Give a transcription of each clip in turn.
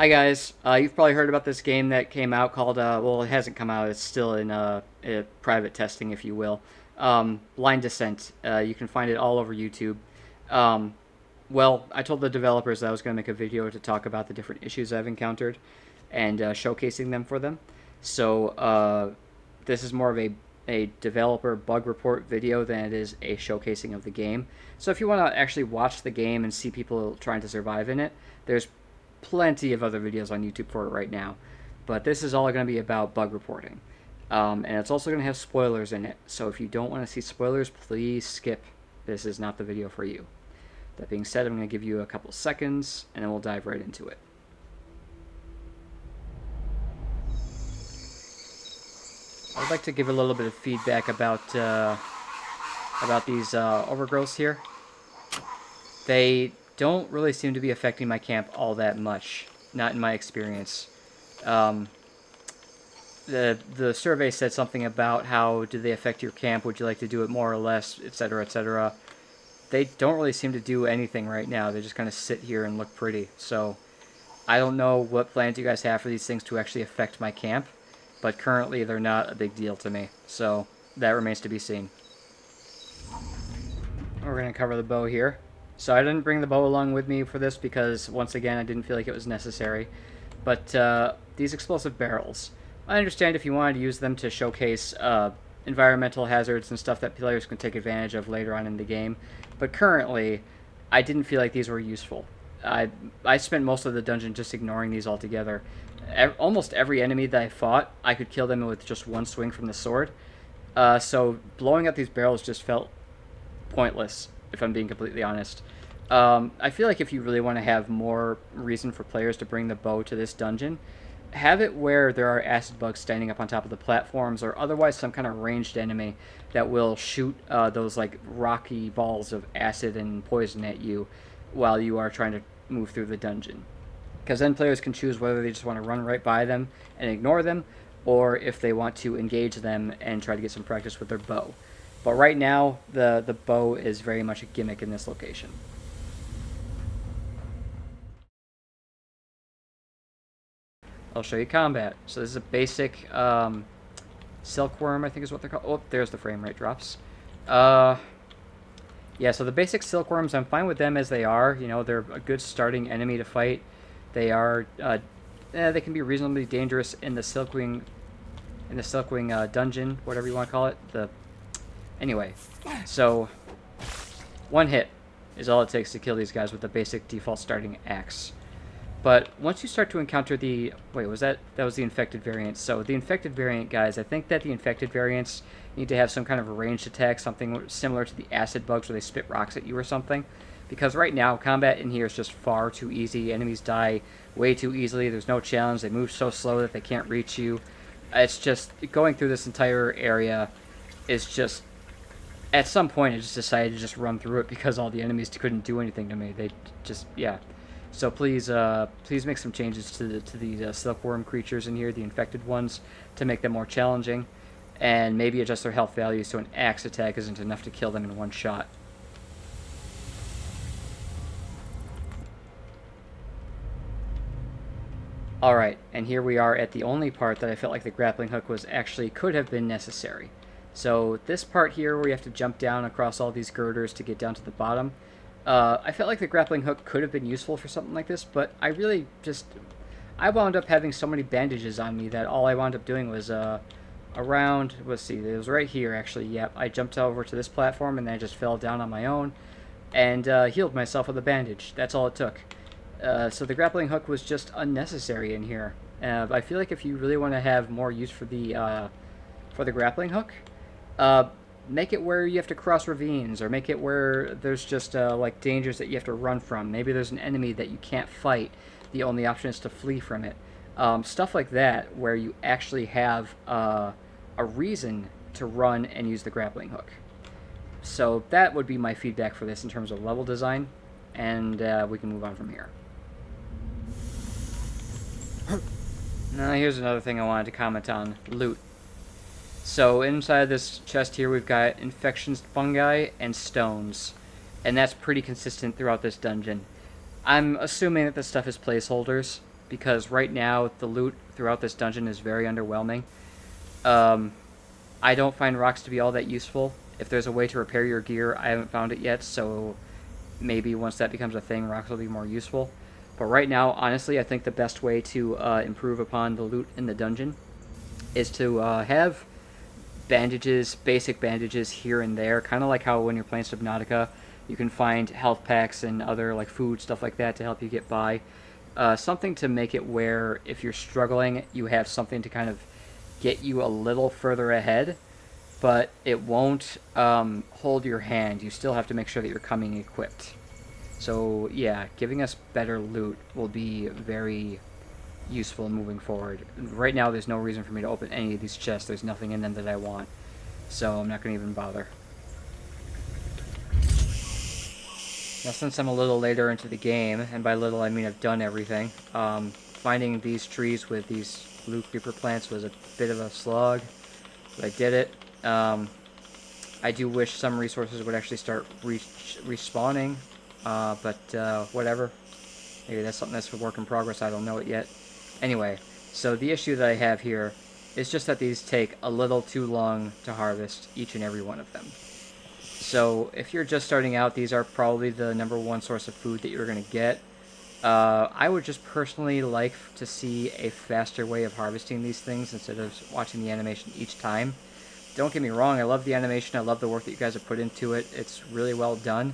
Hi guys, you've probably heard about this game that came out called, well, it hasn't come out, it's still in private testing, if you will. Blind Descent. You can find it all over YouTube. Um, well, I told the developers that I was going to make a video to talk about the different issues I've encountered and showcasing them for them. So, this is more of a developer bug report video than it is a showcasing of the game. So if you want to actually watch the game and see people trying to survive in it, there's plenty of other videos on YouTube for it right now. But this is all going to be about bug reporting. And it's also going to have spoilers in it. So if you don't want to see spoilers, please skip. This is not the video for you. That being said, I'm going to give you a couple seconds, and then we'll dive right into it. I'd like to give a little bit of feedback about these overgrowths here. They don't really seem to be affecting my camp all that much, not in my experience. The survey said something about how do they affect your camp, would you like to do it more or less, etc., etc. They don't really seem to do anything right now. They just kind of sit here and look pretty. So I don't know what plans you guys have for these things to actually affect my camp, but currently they're not a big deal to me. So that remains to be seen. We're going to cover the bow here. So I didn't bring the bow along with me for this because, once again, I didn't feel like it was necessary. But these explosive barrels, I understand if you wanted to use them to showcase environmental hazards and stuff that players can take advantage of later on in the game. But currently, I didn't feel like these were useful. I spent most of the dungeon just ignoring these altogether. Almost every enemy that I fought, I could kill them with just one swing from the sword. So blowing up these barrels just felt pointless, if I'm being completely honest. I feel like if you really want to have more reason for players to bring the bow to this dungeon, have it where there are acid bugs standing up on top of the platforms, or otherwise some kind of ranged enemy that will shoot those like rocky balls of acid and poison at you while you are trying to move through the dungeon. Because then players can choose whether they just want to run right by them and ignore them, or if they want to engage them and try to get some practice with their bow. But right now, the bow is very much a gimmick in this location. I'll show you combat. So this is a basic silkworm, I think is what they're called. Oh, there's the frame rate drops. Yeah, so the basic silkworms, I'm fine with them as they are. You know, they're a good starting enemy to fight. They are, they can be reasonably dangerous in the Silkwing, dungeon, whatever you want to call it. Anyway, so one hit is all it takes to kill these guys with the basic default starting axe. But once you start to encounter the... Wait, that was the infected variant. So the infected variant, guys, I think that the infected variants need to have some kind of a ranged attack, something similar to the acid bugs where they spit rocks at you or something. Because right now, combat in here is just far too easy. Enemies die way too easily. There's no challenge. They move so slow that they can't reach you. It's just... Going through this entire area is just... At some point, I just decided to just run through it because all the enemies couldn't do anything to me. They just... Yeah. So please make some changes to the silkworm creatures in here, the infected ones, to make them more challenging, and maybe adjust their health values so an axe attack isn't enough to kill them in one shot. Alright, and here we are at the only part that I felt like the grappling hook could have been necessary. So this part here where you have to jump down across all these girders to get down to the bottom, I felt like the grappling hook could have been useful for something like this, but I wound up having so many bandages on me that all I wound up doing was, around, let's see, it was right here actually, yep, I jumped over to this platform and then I just fell down on my own and healed myself with a bandage. That's all it took. So the grappling hook was just unnecessary in here. I feel like if you really want to have more use for the grappling hook, make it where you have to cross ravines, or make it where there's just like dangers that you have to run from. Maybe there's an enemy that you can't fight. The only option is to flee from it. Stuff like that, where you actually have a reason to run and use the grappling hook. So that would be my feedback for this in terms of level design, and we can move on from here. Now here's another thing I wanted to comment on: loot. So inside this chest here, we've got infections, fungi, and stones. And that's pretty consistent throughout this dungeon. I'm assuming that this stuff is placeholders. because right now the loot throughout this dungeon is very underwhelming. I don't find rocks to be all that useful. If there's a way to repair your gear, I haven't found it yet, so maybe once that becomes a thing, rocks will be more useful. But right now, honestly, I think the best way to improve upon the loot in the dungeon is to have bandages, basic bandages here and there, kind of like how when you're playing Subnautica, you can find health packs and other like food, stuff like that to help you get by. Something to make it where if you're struggling, you have something to kind of get you a little further ahead, but it won't hold your hand. You still have to make sure that you're coming equipped. So yeah, giving us better loot will be very useful moving forward. Right now there's no reason for me to open any of these chests. There's nothing in them that I want, so I'm not going to even bother. Now since I'm a little later into the game, and by little I mean I've done everything, finding these trees with these blue creeper plants was a bit of a slog, but I did it. I do wish some resources would actually start respawning, but whatever. Maybe that's something that's a work in progress, I don't know it yet. Anyway, so the issue that I have here is just that these take a little too long to harvest, each and every one of them. So if you're just starting out, these are probably the #1 source of food that you're going to get. I would just personally like to see a faster way of harvesting these things instead of watching the animation each time. Don't get me wrong, I love the animation, I love the work that you guys have put into it, it's really well done.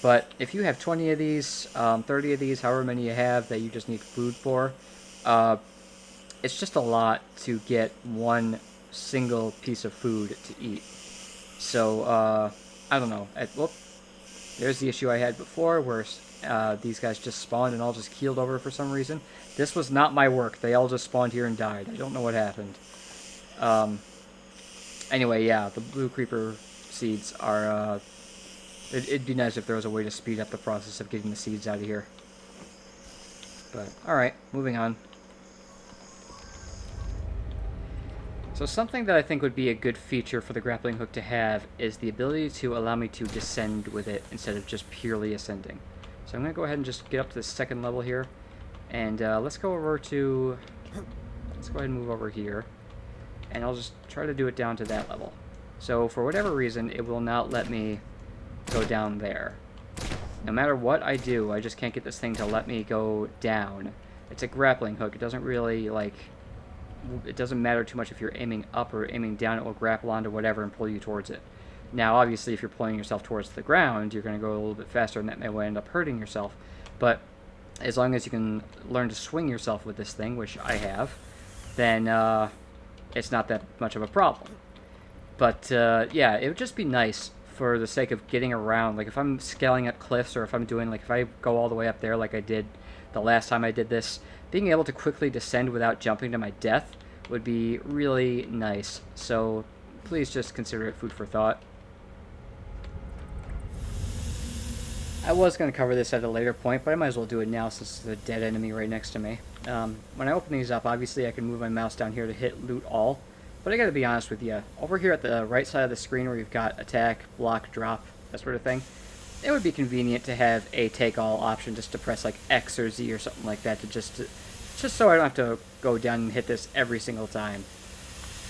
But if you have 20 of these, 30 of these, however many you have that you just need food for, it's just a lot to get one single piece of food to eat. So, I don't know. There's the issue I had before where these guys just spawned and all just keeled over for some reason. This was not my work. They all just spawned here and died. I don't know what happened. Anyway, yeah, the blue creeper seeds are... It'd be nice if there was a way to speed up the process of getting the seeds out of here. But, alright, moving on. So something that I think would be a good feature for the grappling hook to have is the ability to allow me to descend with it instead of just purely ascending. So I'm going to go ahead and just get up to the second level here. And let's go ahead and move over here. And I'll just try to do it down to that level. So for whatever reason, it will not let me go down there. No matter what I do, I just can't get this thing to let me go down. It's a grappling hook. It doesn't really, like... It doesn't matter too much if you're aiming up or aiming down. It will grapple onto whatever and pull you towards it. Now, obviously, if you're pulling yourself towards the ground, you're going to go a little bit faster, and that may end up hurting yourself. But as long as you can learn to swing yourself with this thing, which I have, then it's not that much of a problem. But, yeah, it would just be nice for the sake of getting around. Like, if I'm scaling up cliffs, or if I'm doing, like, if I go all the way up there like I did the last time I did this, being able to quickly descend without jumping to my death would be really nice. So, please just consider it food for thought. I was going to cover this at a later point, but I might as well do it now since there's a dead enemy right next to me. When I open these up, obviously I can move my mouse down here to hit loot all. But I gotta be honest with you, over here at the right side of the screen where you've got attack, block, drop, that sort of thing, it would be convenient to have a take all option just to press like X or Z or something like that to just so I don't have to go down and hit this every single time.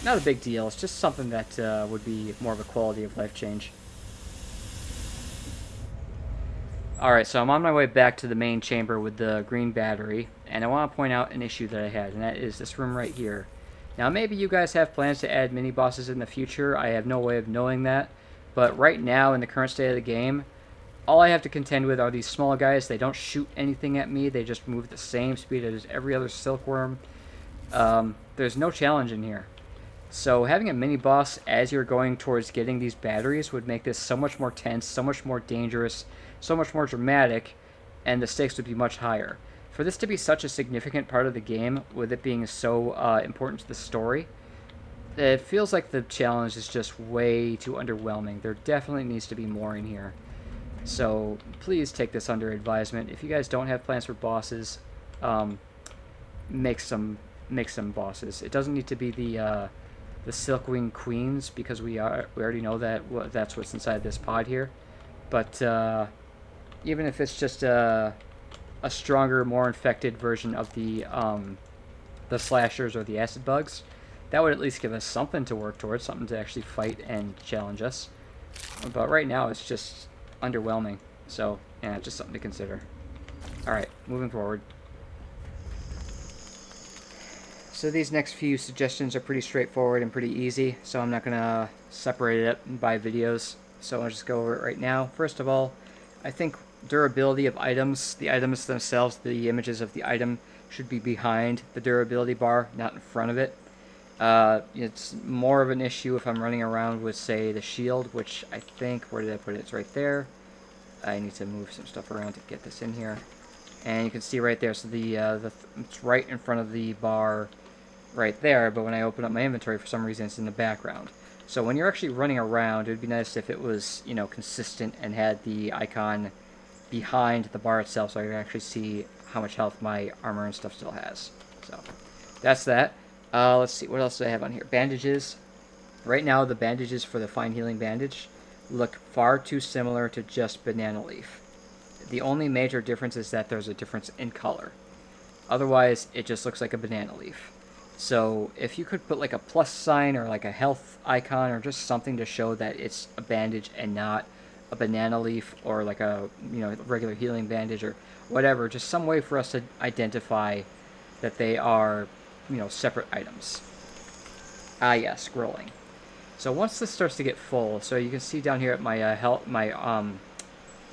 Not a big deal, it's just something that would be more of a quality of life change. Alright, so I'm on my way back to the main chamber with the green battery, and I want to point out an issue that I had, and that is this room right here. Now, maybe you guys have plans to add mini-bosses in the future. I have no way of knowing that. But right now, in the current state of the game, all I have to contend with are these small guys. They don't shoot anything at me. They just move at the same speed as every other silkworm. There's no challenge in here. So having a mini-boss as you're going towards getting these batteries would make this so much more tense, so much more dangerous, so much more dramatic, and the stakes would be much higher. For this to be such a significant part of the game, with it being so important to the story, it feels like the challenge is just way too underwhelming. There definitely needs to be more in here. So please take this under advisement. If you guys don't have plans for bosses, make some bosses. It doesn't need to be the Silkwing Queens, because we already know that that's what's inside this pod here. But even if it's just a stronger, more infected version of the slashers or the acid bugs, that would at least give us something to work towards, something to actually fight and challenge us. But right now, it's just underwhelming. So, yeah, just something to consider. Alright, moving forward. So these next few suggestions are pretty straightforward and pretty easy, so I'm not going to separate it up by videos. So I'll just go over it right now. First of all, I think durability of items, the items themselves, the images of the item, should be behind the durability bar, not in front of it. It's more of an issue if I'm running around with, say, the shield, which I think, where did I put it? It's right there. I need to move some stuff around to get this in here. And you can see right there, so it's right in front of the bar right there, but when I open up my inventory, for some reason, it's in the background. So when you're actually running around, it would be nice if it was, you know, consistent and had the icon behind the bar itself, so I can actually see how much health my armor and stuff still has. So that's that. Let's see, what else do I have on here? Bandages. Right now, the bandages for the Fine Healing Bandage look far too similar to just Banana Leaf. The only major difference is that there's a difference in color. Otherwise, it just looks like a banana leaf. So if you could put like a plus sign or like a health icon or just something to show that it's a bandage and not a banana leaf or like a, you know, regular healing bandage or whatever, just some way for us to identify that they are, you know, separate items. Ah, yeah, scrolling. So once this starts to get full, so you can see down here at my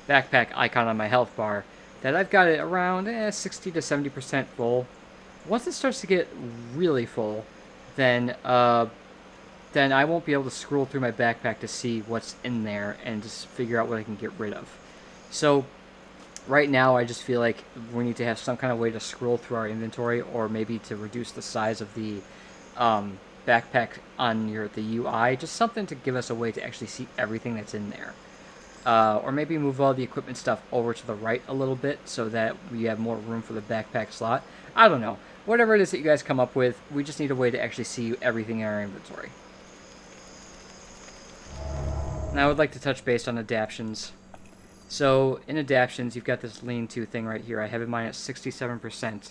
backpack icon on my health bar that I've got it around 60 to 70% full. Once it starts to get really full, then I won't be able to scroll through my backpack to see what's in there and just figure out what I can get rid of. So right now I just feel like we need to have some kind of way to scroll through our inventory, or maybe to reduce the size of the backpack on the UI, just something to give us a way to actually see everything that's in there. Or maybe move all the equipment stuff over to the right a little bit so that we have more room for the backpack slot. I don't know. Whatever it is that you guys come up with, we just need a way to actually see everything in our inventory. Now I would like to touch base on adaptions. So in adaptions, you've got this lean-to thing right here. I have mine at 67%.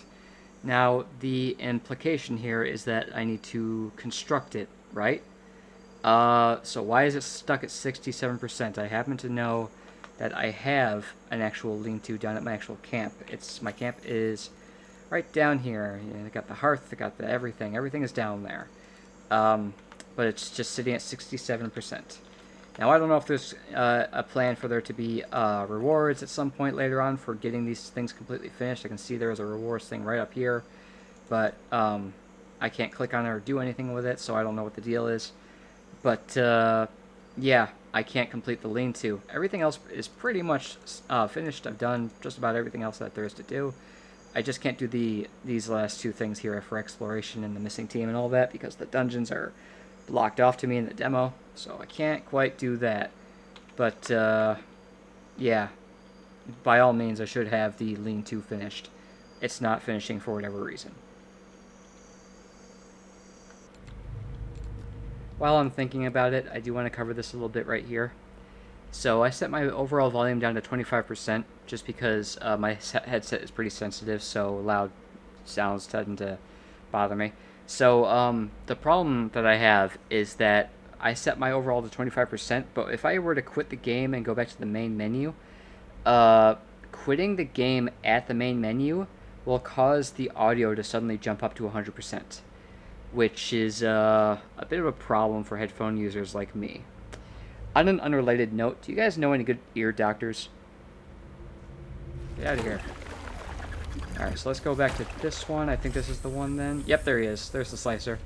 Now the implication here is that I need to construct it, right? So why is it stuck at 67%? I happen to know that I have an actual lean-to down at my actual camp. My camp is right down here. You know, I got the hearth, I got the everything. Everything is down there. But it's just sitting at 67%. Now, I don't know if there's a plan for there to be rewards at some point later on for getting these things completely finished. I can see there is a rewards thing right up here, but I can't click on it or do anything with it, so I don't know what the deal is. But, yeah, I can't complete the lean-to. Everything else is pretty much finished. I've done just about everything else that there is to do. I just can't do these last two things here for exploration and the missing team and all that because the dungeons are blocked off to me in the demo, so I can't quite do that. But, yeah, by all means, I should have the lean-to finished. It's not finishing for whatever reason. While I'm thinking about it, I do want to cover this a little bit right here. So I set my overall volume down to 25% just because my headset is pretty sensitive, so loud sounds tend to bother me. So the problem that I have is that I set my overall to 25%, but if I were to quit the game and go back to the main menu, quitting the game at the main menu will cause the audio to suddenly jump up to 100%, which is a bit of a problem for headphone users like me. On an unrelated note, do you guys know any good ear doctors? Get out of here. Alright, so let's go back to this one. I think this is the one then. Yep, there he is. There's the slicer.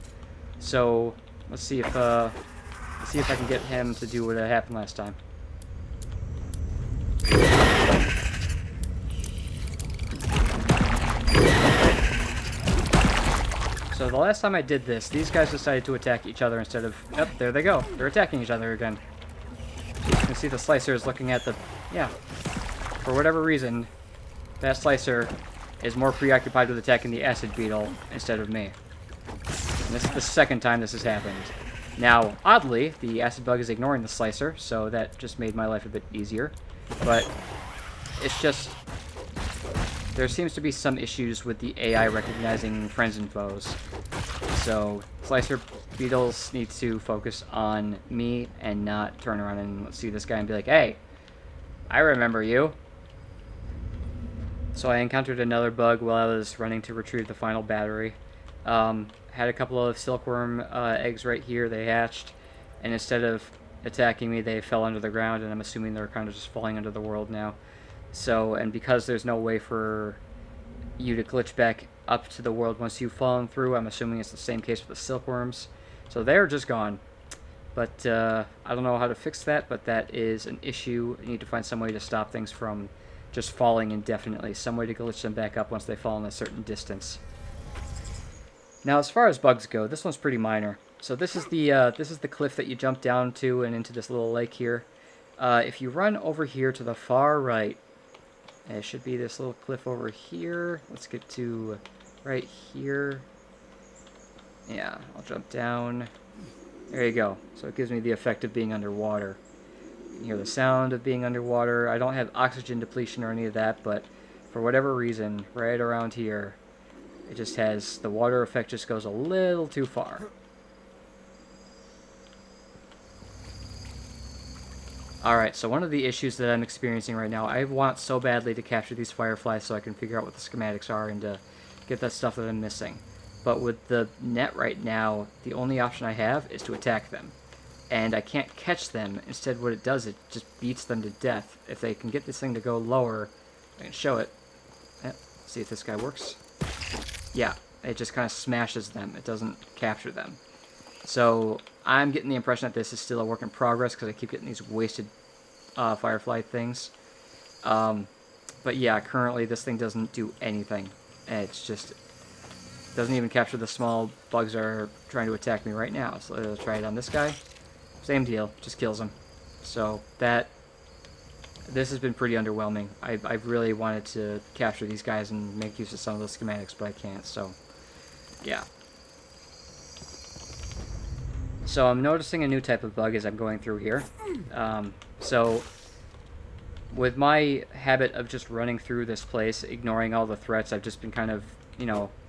So, let's see if I can get him to do what happened last time. So the last time I did this, these guys decided to attack each other instead of... Yep, there they go. They're attacking each other again. You can see the slicer is looking at the... Yeah. For whatever reason, that slicer is more preoccupied with attacking the acid beetle instead of me. And this is the second time this has happened. Now, oddly, the acid bug is ignoring the slicer, so that just made my life a bit easier. But it's just... there seems to be some issues with the AI recognizing friends and foes. So Slicer Beetles need to focus on me and not turn around and see this guy and be like, hey, I remember you. So I encountered another bug while I was running to retrieve the final battery. Had a couple of silkworm eggs right here. They hatched, and instead of attacking me, they fell under the ground, and I'm assuming they're kind of just falling under the world now. So, and because there's no way for you to glitch back up to the world once you've fallen through, I'm assuming it's the same case with the silkworms. So they're just gone. But I don't know how to fix that, but that is an issue. I need to find some way to stop things from just falling indefinitely. Some way to glitch them back up once they fall in a certain distance. Now, as far as bugs go, this one's pretty minor. So this is the cliff that you jump down to and into this little lake here. If you run over here to the far right, it should be this little cliff over here. Let's get to right here. Yeah, I'll jump down. There you go. So it gives me the effect of being underwater. You can hear the sound of being underwater. I don't have oxygen depletion or any of that, but for whatever reason, right around here, it just has, the water effect just goes a little too far. Alright, so one of the issues that I'm experiencing right now, I want so badly to capture these fireflies so I can figure out what the schematics are and to get that stuff that I'm missing. But with the net right now, the only option I have is to attack them. And I can't catch them. Instead, what it does, it just beats them to death. If they can get this thing to go lower, I can show it. See if this guy works. Yeah, it just kind of smashes them. It doesn't capture them. So I'm getting the impression that this is still a work in progress because I keep getting these wasted firefly things. But yeah, currently this thing doesn't do anything. It's just doesn't even capture the small bugs that are trying to attack me right now. So let's try it on this guy. Same deal, just kills him. So this has been pretty underwhelming. I've really wanted to capture these guys and make use of some of those schematics, but I can't. So yeah. So I'm noticing a new type of bug as I'm going through here. So with my habit of just running through this place, ignoring all the threats, I've just been kind of,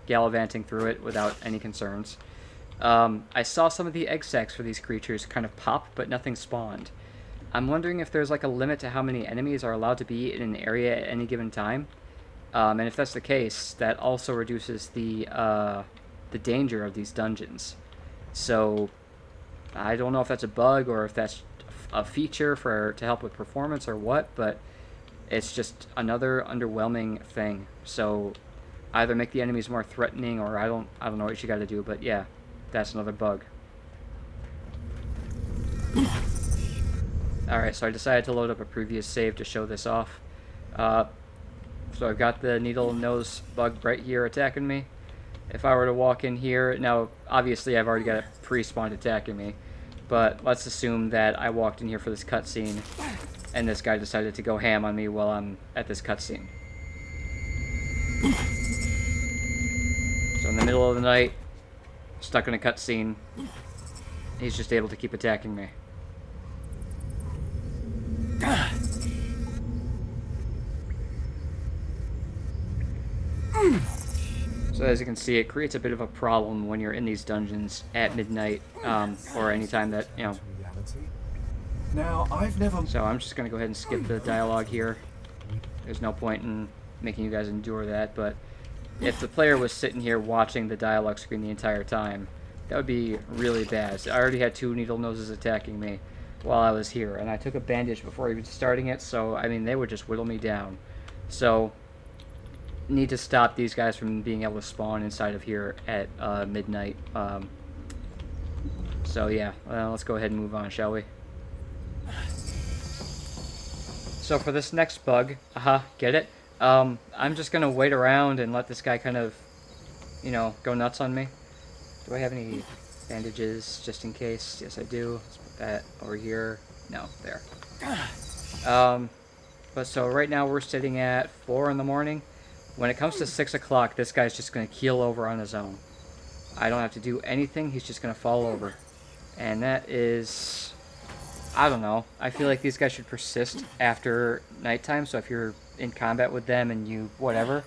gallivanting through it without any concerns. I saw some of the egg sacs for these creatures kind of pop, but nothing spawned. I'm wondering if there's like a limit to how many enemies are allowed to be in an area at any given time. And if that's the case, that also reduces the danger of these dungeons. So I don't know if that's a bug or if that's a feature to help with performance or what, but it's just another underwhelming thing. So either make the enemies more threatening, or I don't know what you got to do, but yeah, that's another bug. Alright, so I decided to load up a previous save to show this off. So I've got the Needlenose bug right here attacking me. If I were to walk in here, now obviously I've already got it pre-spawned attacking me, but let's assume that I walked in here for this cutscene and this guy decided to go ham on me while I'm at this cutscene. So in the middle of the night, stuck in a cutscene, he's just able to keep attacking me. So as you can see, it creates a bit of a problem when you're in these dungeons at midnight, or any time that, Now, I've never... So I'm just going to go ahead and skip the dialogue here. There's no point in making you guys endure that, but if the player was sitting here watching the dialogue screen the entire time, that would be really bad. So I already had 2 Needlenoses attacking me while I was here, and I took a bandage before even starting it, so, I mean, they would just whittle me down. So, need to stop these guys from being able to spawn inside of here at midnight. So yeah, let's go ahead and move on, shall we? So for this next bug, get it? I'm just gonna wait around and let this guy kind of, go nuts on me. Do I have any bandages just in case? Yes, I do. Let's put that over here. No, there. But so right now we're sitting at 4 in the morning. When it comes to 6 o'clock, this guy's just going to keel over on his own. I don't have to do anything, he's just going to fall over. And that is... I don't know. I feel like these guys should persist after nighttime, so if you're in combat with them and you... whatever,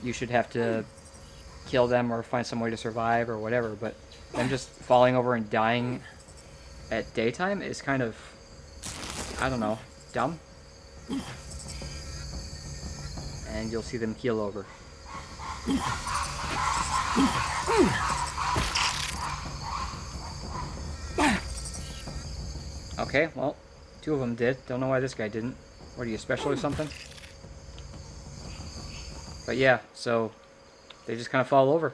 you should have to kill them or find some way to survive or whatever, but them just falling over and dying at daytime is kind of, I don't know, dumb. And you'll see them keel over. Okay, well, 2 of them did. Don't know why this guy didn't. What, are you special or something? But yeah, so they just kind of fall over.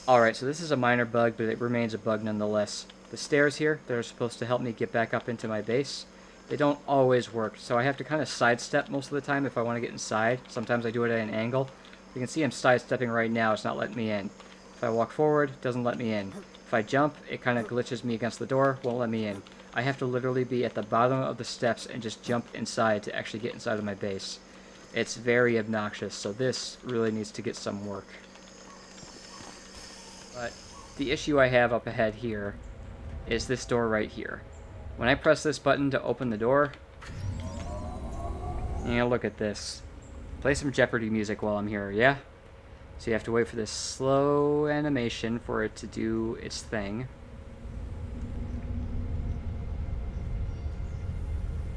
Alright, so this is a minor bug, but it remains a bug nonetheless. The stairs here, they're supposed to help me get back up into my base. They don't always work, so I have to kind of sidestep most of the time if I want to get inside. Sometimes I do it at an angle. You can see I'm sidestepping right now, it's not letting me in. If I walk forward, it doesn't let me in. If I jump, it kind of glitches me against the door, won't let me in. I have to literally be at the bottom of the steps and just jump inside to actually get inside of my base. It's very obnoxious, so this really needs to get some work. But the issue I have up ahead here is this door right here. When I press this button to open the door, look at this. Play some Jeopardy music while I'm here, yeah? So you have to wait for this slow animation for it to do its thing.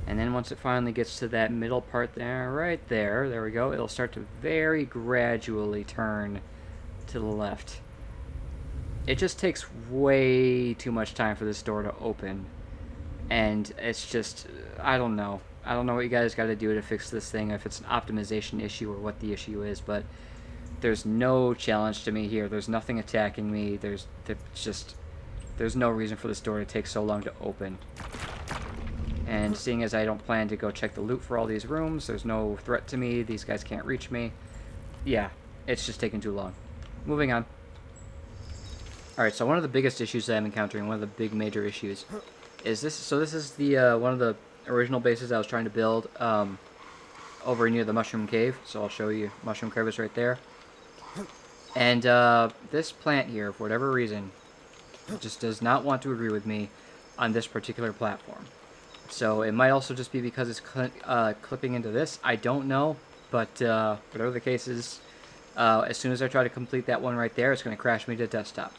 And then once it finally gets to that middle part there, right there we go, it'll start to very gradually turn to the left. It just takes way too much time for this door to open. And it's just, I don't know. I don't know what you guys got to do to fix this thing, if it's an optimization issue or what the issue is, but there's no challenge to me here. There's nothing attacking me. There's no reason for this door to take so long to open. And seeing as I don't plan to go check the loot for all these rooms, there's no threat to me. These guys can't reach me. Yeah, it's just taking too long. Moving on. Alright, so one of the biggest issues that I'm encountering, one of the big major issues, is this. So this is the one of the original bases I was trying to build over near the Mushroom Cave. So I'll show you. Mushroom Cave is right there. And this plant here, for whatever reason, just does not want to agree with me on this particular platform. So it might also just be because it's clipping into this. I don't know, but whatever the case is, as soon as I try to complete that one right there, it's going to crash me to desktop.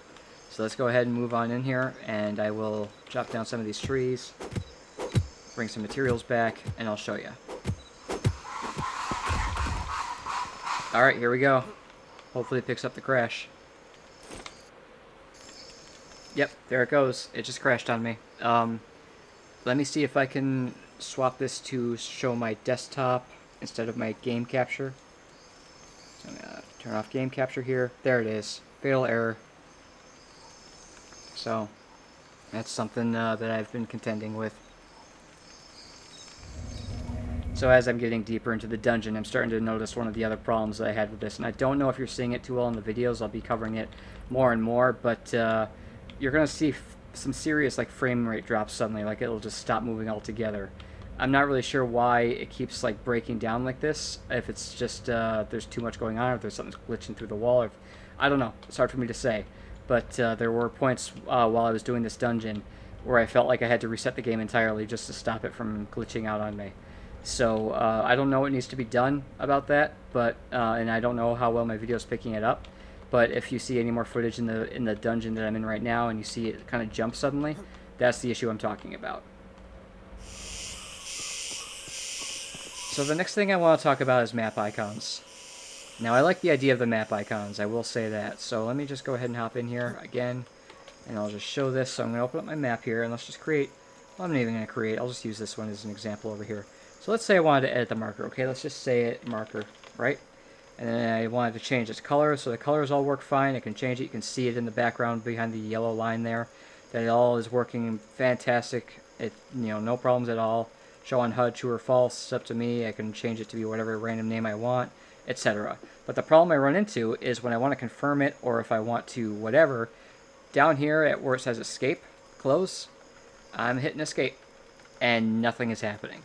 So let's go ahead and move on in here, and I will chop down some of these trees, bring some materials back, and I'll show you. Alright, here we go. Hopefully it picks up the crash. Yep, there it goes. It just crashed on me. Let me see if I can swap this to show my desktop instead of my game capture. So I'm going to turn off game capture here. There it is. Fatal error. So, that's something that I've been contending with. So as I'm getting deeper into the dungeon, I'm starting to notice one of the other problems that I had with this. And I don't know if you're seeing it too well in the videos. I'll be covering it more and more. But you're going to see some serious frame rate drops suddenly. Like it'll just stop moving altogether. I'm not really sure why it keeps breaking down like this. If it's just there's too much going on, or if there's something glitching through the wall. Or I don't know. It's hard for me to say. But there were points while I was doing this dungeon where I felt like I had to reset the game entirely just to stop it from glitching out on me. So I don't know what needs to be done about that, but and I don't know how well my video is picking it up. But if you see any more footage in the dungeon that I'm in right now, and you see it kind of jump suddenly, that's the issue I'm talking about. So the next thing I want to talk about is map icons. Now I like the idea of the map icons, I will say that. So let me just go ahead and hop in here again, and I'll just show this. So I'm going to open up my map here, and let's just create, well, I'm not even going to create, I'll just use this one as an example over here. So let's say I wanted to edit the marker, okay? Let's just say it marker, right? And then I wanted to change its color, so the colors all work fine. I can change it. You can see it in the background behind the yellow line there. That it all is working fantastic. It, no problems at all. Show on HUD true or false. It's up to me. I can change it to be whatever random name I want, etc. But the problem I run into is when I want to confirm it, or if I want to whatever, down here at where it says escape, close, I'm hitting escape, and nothing is happening.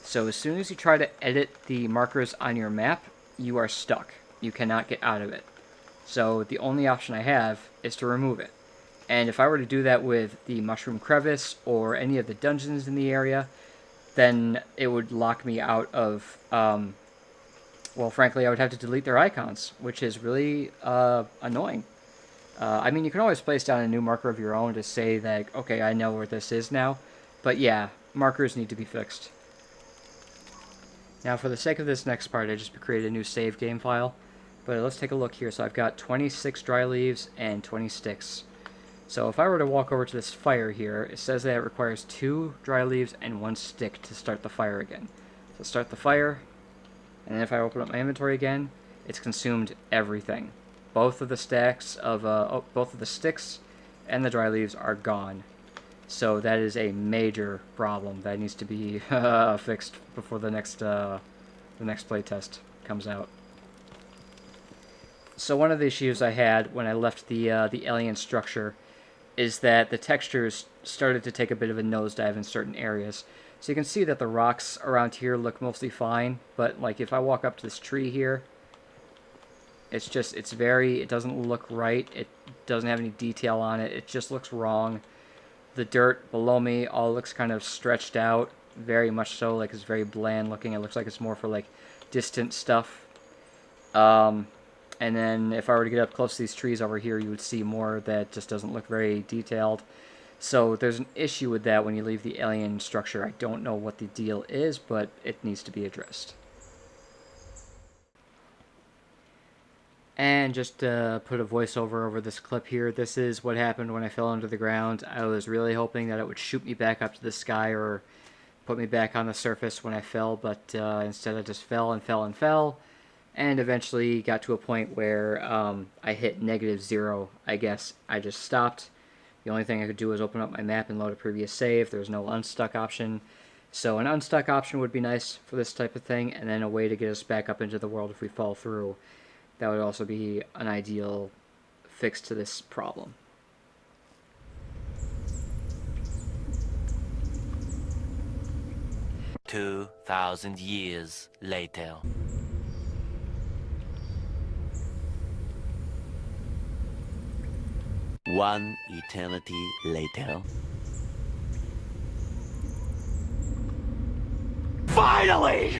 So as soon as you try to edit the markers on your map, you are stuck. You cannot get out of it. So the only option I have is to remove it. And if I were to do that with the Mushroom Crevice or any of the dungeons in the area, then it would lock me out of well, frankly, I would have to delete their icons, which is really annoying. I mean, you can always place down a new marker of your own to say that, okay, I know where this is now. But yeah, markers need to be fixed. Now, for the sake of this next part, I just created a new save game file. But let's take a look here. So I've got 26 dry leaves and 20 sticks. So if I were to walk over to this fire here, it says that it requires 2 dry leaves and 1 stick to start the fire again. So start the fire, and then if I open up my inventory again, it's consumed everything. Both of the stacks of both of the sticks and the dry leaves are gone. So that is a major problem that needs to be fixed before the next playtest comes out. So one of the issues I had when I left the alien structure is that the textures started to take a bit of a nosedive in certain areas. So you can see that the rocks around here look mostly fine, but like if I walk up to this tree here, it doesn't look right. It doesn't have any detail on it. It just looks wrong. The dirt below me all looks kind of stretched out, very much so, like it's very bland looking. It looks like it's more for like distant stuff. And then if I were to get up close to these trees over here, you would see more that just doesn't look very detailed. So there's an issue with that when you leave the alien structure. I don't know what the deal is, but it needs to be addressed. And just to put a voiceover over this clip here, this is what happened when I fell under the ground. I was really hoping that it would shoot me back up to the sky or put me back on the surface when I fell, but instead I just fell and fell and fell. And eventually got to a point where I hit -0, I guess. I just stopped. The only thing I could do was open up my map and load a previous save. There was no unstuck option. So an unstuck option would be nice for this type of thing, and then a way to get us back up into the world if we fall through. That would also be an ideal fix to this problem. "2,000 years later." One eternity later. Finally!